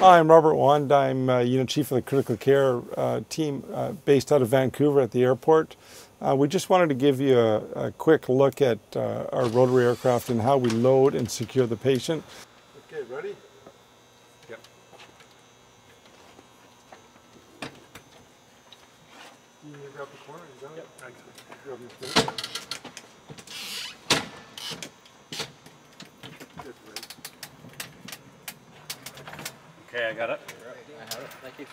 Hi, I'm Robert Wand. I'm Unit Chief of the Critical Care team based out of Vancouver at the airport. We just wanted to give you a quick look at our Rotary aircraft and how we load and secure the patient. Okay, ready? Yep. You need to grab the corner? You got it? Yep. Grab your foot. Okay, I got it. I have it. Thank you.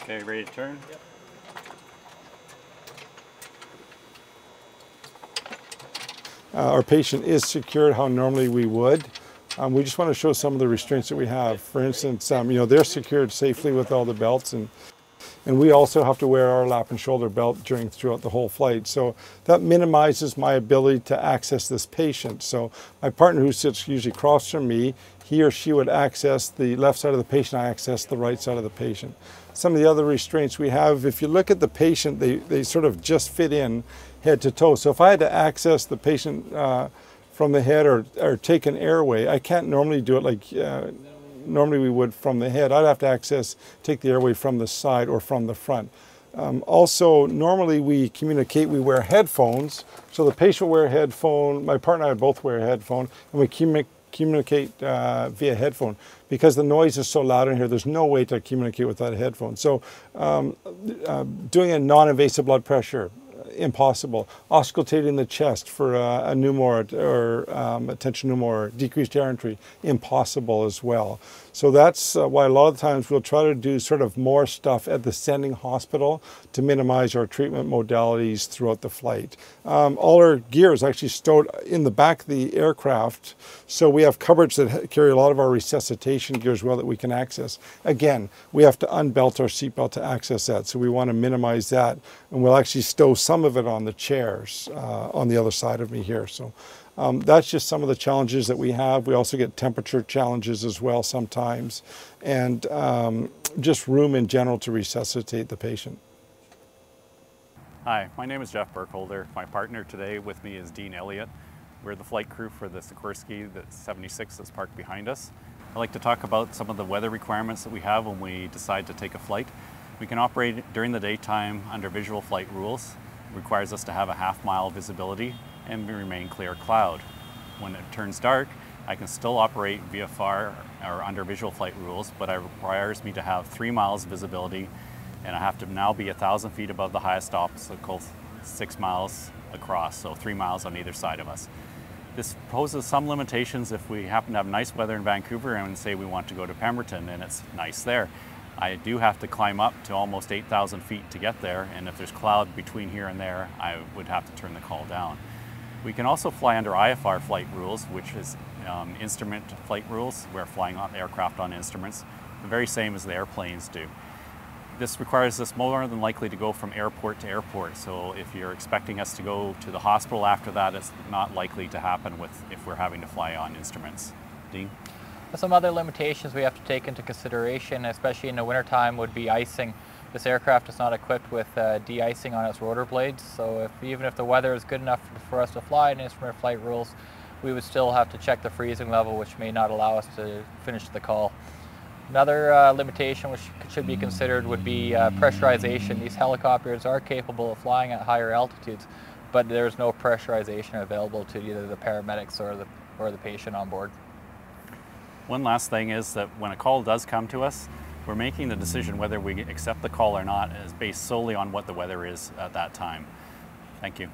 Okay, ready to turn? Yep. Our patient is secured how normally we would. We just want to show some of the restraints that we have. For instance, they're secured safely with all the belts, and we also have to wear our lap and shoulder belt throughout the whole flight. So that minimizes my ability to access this patient. So my partner, who sits usually across from me, he or she would access the left side of the patient, I access the right side of the patient. Some of the other restraints we have, if you look at the patient, they sort of just fit in head to toe. So if I had to access the patient from the head or take an airway, I can't normally do it like normally we would from the head. I'd have to take the airway from the side or from the front. Also, normally we communicate, we wear headphones. So the patient will wear a headphone, my partner and I both wear a headphone, and we communicate via headphone. Because the noise is so loud in here, there's no way to communicate without a headphone. So doing a non-invasive blood pressure, impossible. Auscultating the chest for a pneumor or a tension pneumor or decreased air entry, impossible as well. So that's why a lot of times we'll try to do sort of more stuff at the sending hospital to minimize our treatment modalities throughout the flight. All our gear is actually stored in the back of the aircraft, so we have cupboards that carry a lot of our resuscitation gear as well that we can access. Again, we have to unbelt our seatbelt to access that, so we want to minimize that, and we'll actually stow some of it on the chairs on the other side of me here. So that's just some of the challenges that we have. We also get temperature challenges as well sometimes, and just room in general to resuscitate the patient. Hi, my name is Jeff Burkholder. My partner today with me is Dean Elliott. We're the flight crew for the Sikorsky, the 76 that's parked behind us. I'd like to talk about some of the weather requirements that we have when we decide to take a flight. We can operate during the daytime under visual flight rules. It requires us to have a half-mile visibility and remain clear cloud. When it turns dark, I can still operate via FAR or under visual flight rules, but it requires me to have 3 miles visibility, and I have to now be 1,000 feet above the highest obstacle, 6 miles across, so 3 miles on either side of us. This poses some limitations if we happen to have nice weather in Vancouver and say we want to go to Pemberton and it's nice there. I do have to climb up to almost 8,000 feet to get there, and if there's cloud between here and there, I would have to turn the call down. We can also fly under IFR flight rules, which is instrument flight rules. We're flying on aircraft on instruments, the very same as the airplanes do. This requires us more than likely to go from airport to airport, so if you're expecting us to go to the hospital after that, it's not likely to happen if we're having to fly on instruments. Dean? Some other limitations we have to take into consideration, especially in the wintertime, would be icing. This aircraft is not equipped with de-icing on its rotor blades, so even if the weather is good enough for us to fly in instrument flight rules, we would still have to check the freezing level, which may not allow us to finish the call. Another limitation which should be considered would be pressurization. These helicopters are capable of flying at higher altitudes, but there's no pressurization available to either the paramedics or the patient on board. One last thing is that when a call does come to us, we're making the decision whether we accept the call or not is based solely on what the weather is at that time. Thank you.